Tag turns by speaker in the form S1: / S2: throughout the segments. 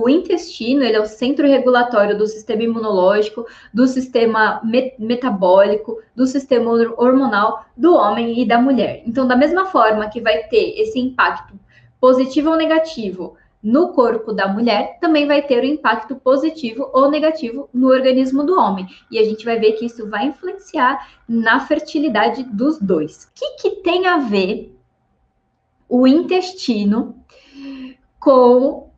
S1: o intestino, ele é o centro regulatório do sistema imunológico, do sistema metabólico, do sistema hormonal do homem e da mulher. Então, da mesma forma que vai ter esse impacto positivo ou negativo no corpo da mulher, também vai ter um impacto positivo ou negativo no organismo do homem. E a gente vai ver que isso vai influenciar na fertilidade dos dois. O que tem a ver o intestino com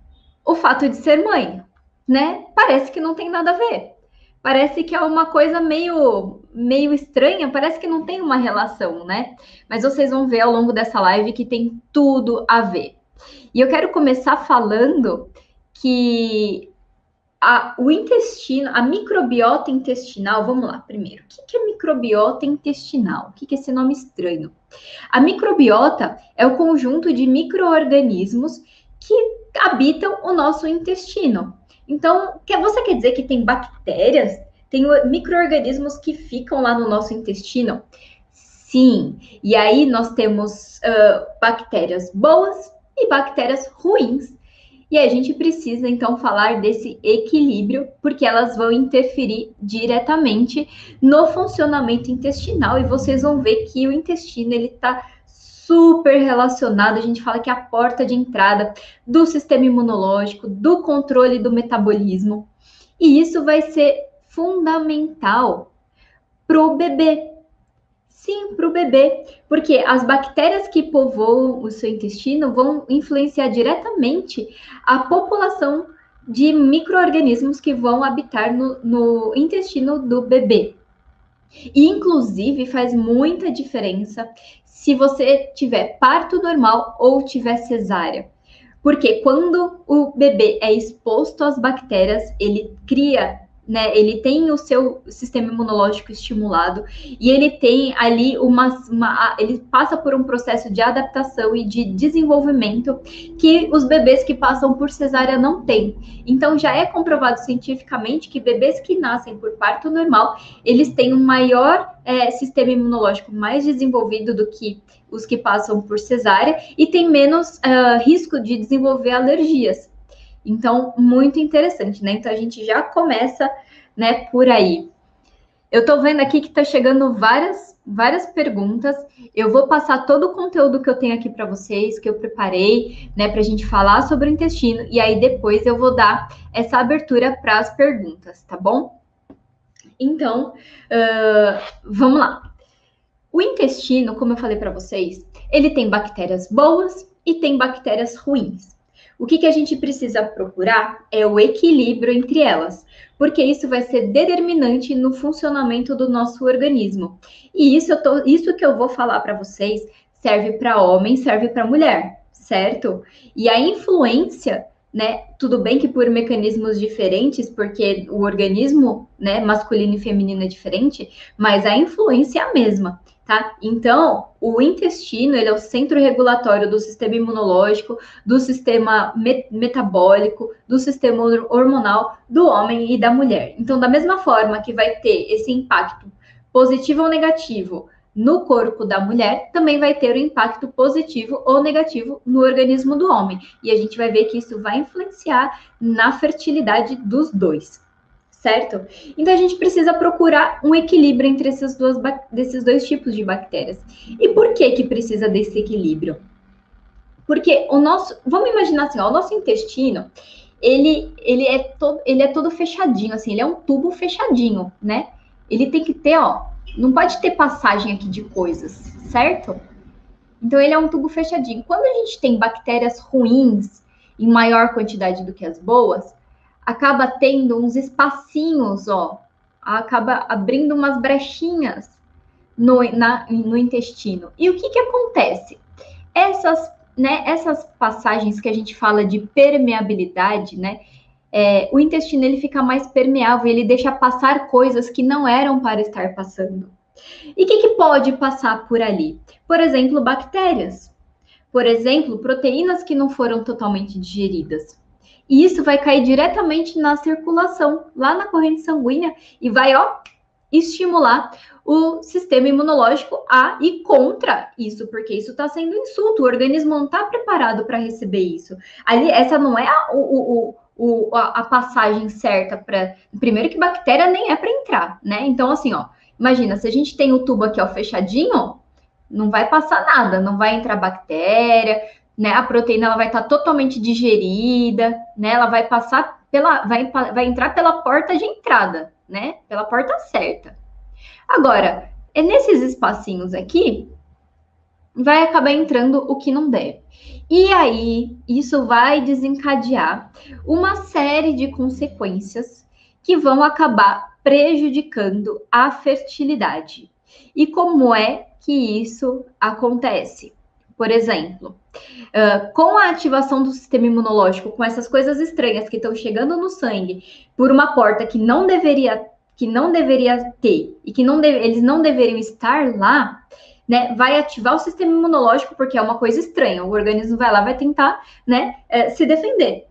S1: o fato de ser mãe, né? Parece que não tem nada a ver. Parece que é uma coisa meio estranha, parece que não tem uma relação, né? Mas vocês vão ver ao longo dessa live que tem tudo a ver. E eu quero começar falando que o intestino, a microbiota intestinal, vamos lá, primeiro. O que é microbiota intestinal? O que é esse nome estranho? A microbiota é o conjunto de micro-organismos que habitam o nosso intestino. Então, você quer dizer que tem bactérias, tem micro-organismos que ficam lá no nosso intestino? Sim. E aí nós temos bactérias boas e bactérias ruins. E a gente precisa, então, falar desse equilíbrio, porque elas vão interferir diretamente no funcionamento intestinal. E vocês vão ver que o intestino, ele está super relacionado. A gente fala que é a porta de entrada do sistema imunológico, do controle do metabolismo. E isso vai ser fundamental para o bebê. Sim, para o bebê, porque as bactérias que povoam o seu intestino vão influenciar diretamente a população de micro-organismos que vão habitar no intestino do bebê. E, inclusive, faz muita diferença se você tiver parto normal ou tiver cesárea. Porque quando o bebê é exposto às bactérias, ele cria, né? Ele tem o seu sistema imunológico estimulado e ele tem ali ele passa por um processo de adaptação e de desenvolvimento que os bebês que passam por cesárea não têm. Então já é comprovado cientificamente que bebês que nascem por parto normal, eles têm um maior sistema imunológico mais desenvolvido do que os que passam por cesárea e tem menos risco de desenvolver alergias. Então, muito interessante, né? Então, a gente já começa, né, por aí. Eu tô vendo aqui que tá chegando várias perguntas. Eu vou passar todo o conteúdo que eu tenho aqui para vocês, que eu preparei, né, para a gente falar sobre o intestino. E aí, depois eu vou dar essa abertura para as perguntas, tá bom? Então, vamos lá. O intestino, como eu falei para vocês, ele tem bactérias boas e tem bactérias ruins. O que a gente precisa procurar é o equilíbrio entre elas, porque isso vai ser determinante no funcionamento do nosso organismo. E isso que eu vou falar para vocês serve para homem, serve para mulher, certo? E a influência, né? Tudo bem que por mecanismos diferentes, porque o organismo, né, masculino e feminino é diferente, mas a influência é a mesma. Tá? Então, o intestino, ele é o centro regulatório do sistema imunológico, do sistema metabólico, do sistema hormonal do homem e da mulher. Então, da mesma forma que vai ter esse impacto positivo ou negativo no corpo da mulher, também vai ter um impacto positivo ou negativo no organismo do homem. E a gente vai ver que isso vai influenciar na fertilidade dos dois. Certo? Então, a gente precisa procurar um equilíbrio entre desses dois tipos de bactérias. E por que precisa desse equilíbrio? Porque vamos imaginar assim, ó, o nosso intestino, ele é todo fechadinho, assim, ele é um tubo fechadinho, né? Ele tem que ter, ó, não pode ter passagem aqui de coisas, certo? Então, ele é um tubo fechadinho. Quando a gente tem bactérias ruins em maior quantidade do que as boas, acaba tendo uns espacinhos, ó, acaba abrindo umas brechinhas no intestino. E o que acontece? Essas passagens que a gente fala de permeabilidade, né? O intestino ele fica mais permeável, ele deixa passar coisas que não eram para estar passando. E o que pode passar por ali? Por exemplo, bactérias. Por exemplo, proteínas que não foram totalmente digeridas. E isso vai cair diretamente na circulação, lá na corrente sanguínea, e vai, ó, estimular o sistema imunológico a ir contra isso, porque isso está sendo insulto, o organismo não está preparado para receber isso. Ali, essa não é a passagem certa para. Primeiro que bactéria nem é para entrar, né? Então, assim, ó, imagina, se a gente tem o tubo aqui, ó, fechadinho, não vai passar nada, não vai entrar bactéria, né? A proteína ela vai estar totalmente digerida, né? Ela vai passar vai entrar pela porta de entrada, né? Pela porta certa. Agora, é nesses espacinhos aqui, vai acabar entrando o que não deve. E aí, isso vai desencadear uma série de consequências que vão acabar prejudicando a fertilidade. E como é que isso acontece? Por exemplo, com a ativação do sistema imunológico, com essas coisas estranhas que estão chegando no sangue por uma porta que não deveria ter e que eles não deveriam estar lá, né, vai ativar o sistema imunológico, porque é uma coisa estranha. O organismo vai lá, vai tentar, né, se defender.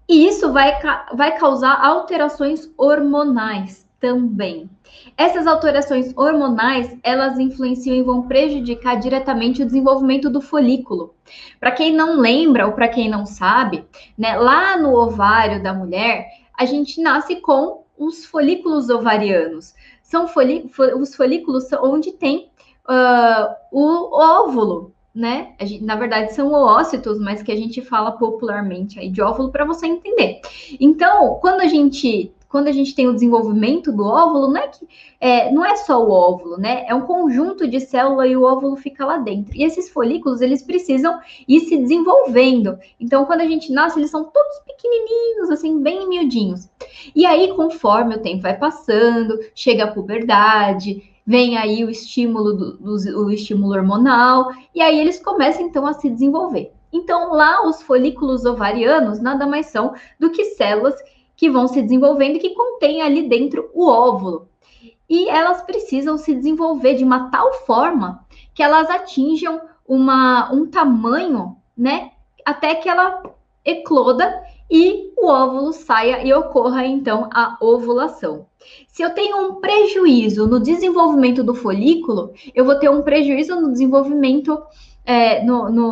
S1: E isso vai causar alterações hormonais também. Essas alterações hormonais, elas influenciam e vão prejudicar diretamente o desenvolvimento do folículo. Para quem não lembra ou para quem não sabe, né, lá no ovário da mulher, a gente nasce com os folículos ovarianos. São os folículos onde tem o óvulo, né? Na verdade, são oócitos, mas que a gente fala popularmente aí de óvulo para você entender. Então, quando a gente tem o desenvolvimento do óvulo, não é só o óvulo, né? É um conjunto de célula e o óvulo fica lá dentro. E esses folículos, eles precisam ir se desenvolvendo. Então, quando a gente nasce, eles são todos pequenininhos, assim, bem miudinhos. E aí, conforme o tempo vai passando, chega a puberdade, vem aí o estímulo o estímulo hormonal, e aí eles começam então a se desenvolver. Então, lá os folículos ovarianos nada mais são do que células que vão se desenvolvendo e que contêm ali dentro o óvulo. E elas precisam se desenvolver de uma tal forma que elas atinjam um tamanho, né, até que ela ecloda e o óvulo saia e ocorra então a ovulação. Se eu tenho um prejuízo no desenvolvimento do folículo, eu vou ter um prejuízo no desenvolvimento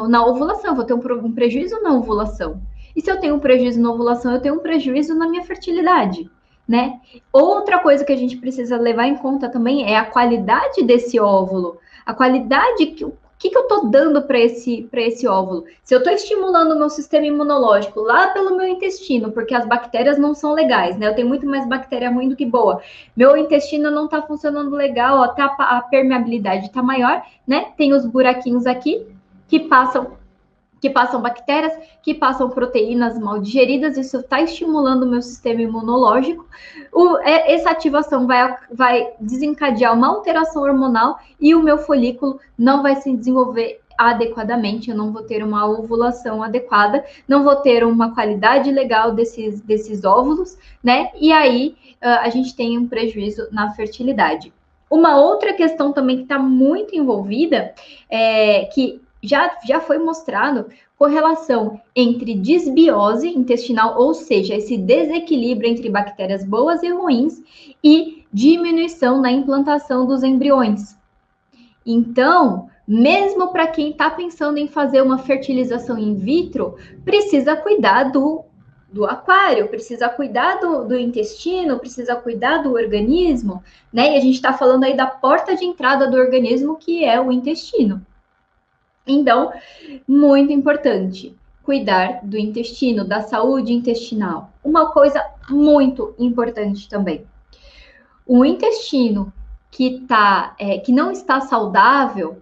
S1: na ovulação, eu vou ter um prejuízo na ovulação. E se eu tenho um prejuízo na ovulação, eu tenho um prejuízo na minha fertilidade, né? Outra coisa que a gente precisa levar em conta também é a qualidade desse óvulo, a qualidade que eu estou dando para esse óvulo? Se eu estou estimulando o meu sistema imunológico lá pelo meu intestino, porque as bactérias não são legais, né? Eu tenho muito mais bactéria ruim do que boa. Meu intestino não está funcionando legal, ó, a permeabilidade está maior, né? Tem os buraquinhos aqui que passam bactérias, que passam proteínas mal digeridas, isso está estimulando o meu sistema imunológico. Essa ativação vai desencadear uma alteração hormonal e o meu folículo não vai se desenvolver adequadamente, eu não vou ter uma ovulação adequada, não vou ter uma qualidade legal desses óvulos, né? E aí a gente tem um prejuízo na fertilidade. Uma outra questão também que está muito envolvida é que já foi mostrado correlação entre disbiose intestinal, ou seja, esse desequilíbrio entre bactérias boas e ruins, e diminuição na implantação dos embriões. Então, mesmo para quem está pensando em fazer uma fertilização in vitro, precisa cuidar do aquário, precisa cuidar do intestino, precisa cuidar do organismo, né? E a gente está falando aí da porta de entrada do organismo, que é o intestino. Então, muito importante, cuidar do intestino, da saúde intestinal. Uma coisa muito importante também. O intestino que não está saudável,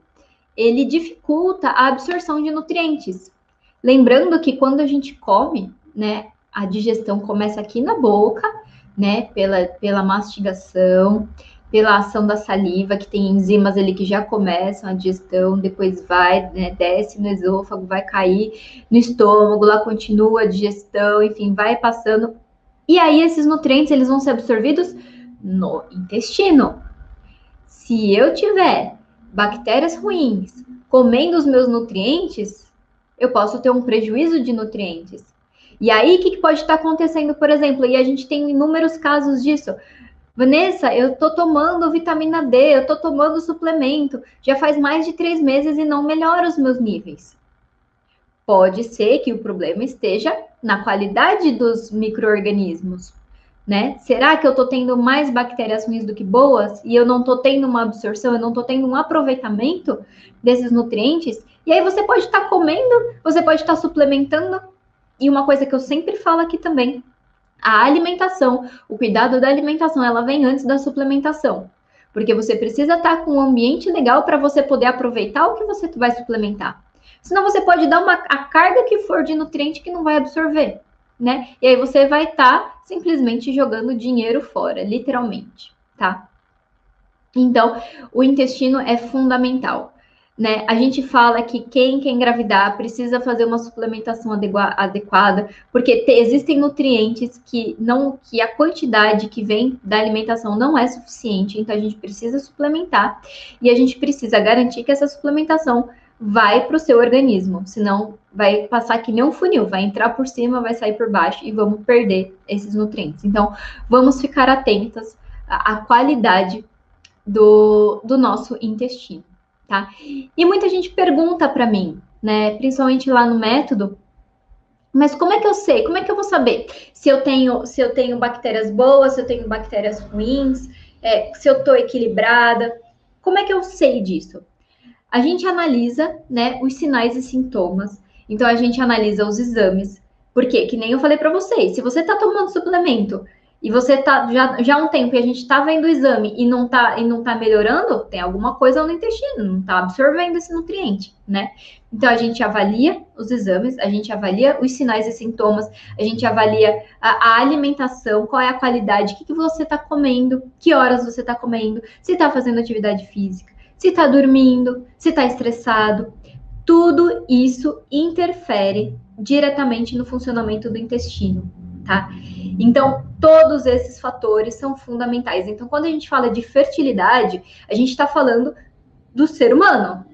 S1: ele dificulta a absorção de nutrientes. Lembrando que quando a gente come, né, a digestão começa aqui na boca, né, pela mastigação, pela ação da saliva, que tem enzimas ali que já começam a digestão, depois vai, né, desce no esôfago, vai cair no estômago, lá continua a digestão, enfim, vai passando. E aí esses nutrientes, eles vão ser absorvidos no intestino. Se eu tiver bactérias ruins comendo os meus nutrientes, eu posso ter um prejuízo de nutrientes. E aí, o que pode estar acontecendo, por exemplo? E a gente tem inúmeros casos disso. Vanessa, eu tô tomando vitamina D, eu tô tomando suplemento, já faz mais de 3 meses e não melhora os meus níveis. Pode ser que o problema esteja na qualidade dos micro-organismos, né? Será que eu estou tendo mais bactérias ruins do que boas e eu não estou tendo uma absorção, eu não estou tendo um aproveitamento desses nutrientes? E aí você pode estar comendo, você pode estar suplementando. E uma coisa que eu sempre falo aqui também, a alimentação, o cuidado da alimentação, ela vem antes da suplementação. Porque você precisa estar com um ambiente legal para você poder aproveitar o que você vai suplementar. Senão você pode dar a carga que for de nutriente que não vai absorver, né? E aí você vai estar simplesmente jogando dinheiro fora, literalmente, tá? Então, o intestino é fundamental, né? A gente fala que quem quer engravidar precisa fazer uma suplementação adequada, porque existem nutrientes que a quantidade que vem da alimentação não é suficiente, então a gente precisa suplementar e a gente precisa garantir que essa suplementação vai para o seu organismo, senão vai passar que nem um funil, vai entrar por cima, vai sair por baixo e vamos perder esses nutrientes. Então, vamos ficar atentas à qualidade do nosso intestino, tá? E muita gente pergunta para mim, né, principalmente lá no método, mas como é que eu sei? Como é que eu vou saber se eu tenho bactérias boas, se eu tenho bactérias ruins, se eu estou equilibrada? Como é que eu sei disso? A gente analisa, né, os sinais e sintomas. Então a gente analisa os exames, porque que nem eu falei para vocês, se você está tomando suplemento e você tá já há um tempo e a gente está vendo o exame e não tá melhorando, tem alguma coisa no intestino, não está absorvendo esse nutriente, né? Então a gente avalia os exames, a gente avalia os sinais e sintomas, a gente avalia a alimentação, qual é a qualidade, o que você está comendo, que horas você está comendo, se está fazendo atividade física, se está dormindo, se está estressado. Tudo isso interfere diretamente no funcionamento do intestino, tá? Então, todos esses fatores são fundamentais. Então, quando a gente fala de fertilidade, a gente está falando do ser humano.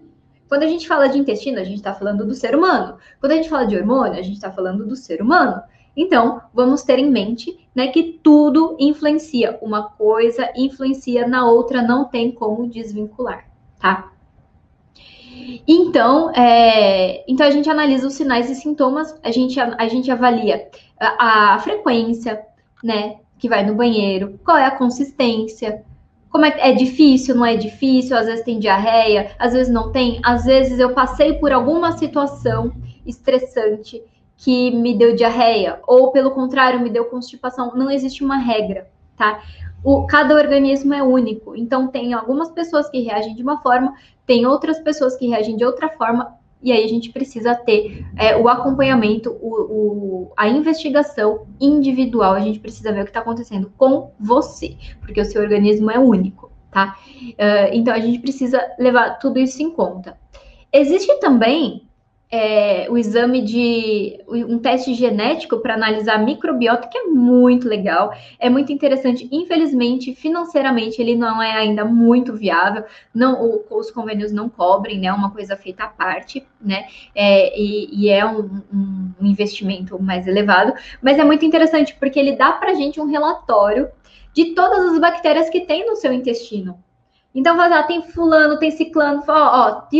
S1: Quando a gente fala de intestino, a gente está falando do ser humano. Quando a gente fala de hormônio, a gente está falando do ser humano. Então, vamos ter em mente, né, que tudo influencia. Uma coisa influencia na outra, não tem como desvincular, tá? Então a gente analisa os sinais e sintomas, a gente avalia a frequência, né, que vai no banheiro, qual é a consistência, como é difícil, não é difícil, às vezes tem diarreia, às vezes não tem, às vezes eu passei por alguma situação estressante que me deu diarreia, ou pelo contrário, me deu constipação, não existe uma regra, tá? Cada organismo é único, então tem algumas pessoas que reagem de uma forma, tem outras pessoas que reagem de outra forma, e aí a gente precisa ter o acompanhamento, a investigação individual, a gente precisa ver o que está acontecendo com você, porque o seu organismo é único, tá? Então a gente precisa levar tudo isso em conta. Existe também o exame um teste genético para analisar a microbiota, que é muito legal, é muito interessante. Infelizmente, financeiramente, ele não é ainda muito viável, os convênios não cobrem, né? Uma coisa feita à parte, né? E é um investimento mais elevado, mas é muito interessante porque ele dá para a gente um relatório de todas as bactérias que tem no seu intestino. Então, tem fulano, tem ciclano,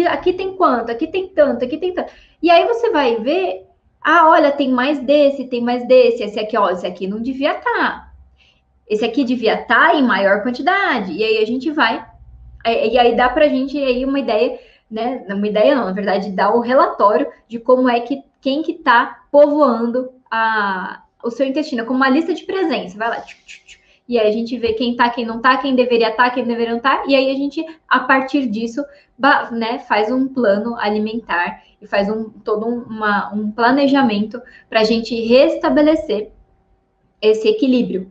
S1: aqui tem quanto, aqui tem tanto, aqui tem tanto. E aí você vai ver, olha, tem mais desse, esse aqui não devia estar. Esse aqui devia estar em maior quantidade. E aí a gente vai, e aí dá pra gente aí uma ideia, né? Uma ideia não, na verdade, dá o relatório de como é que, quem que tá povoando o seu intestino, como uma lista de presença. Vai lá, e aí a gente vê quem tá, quem não tá, quem deveria estar, quem deveria não estar, e aí a gente, a partir disso, né, faz um plano alimentar e faz todo um planejamento para a gente restabelecer esse equilíbrio.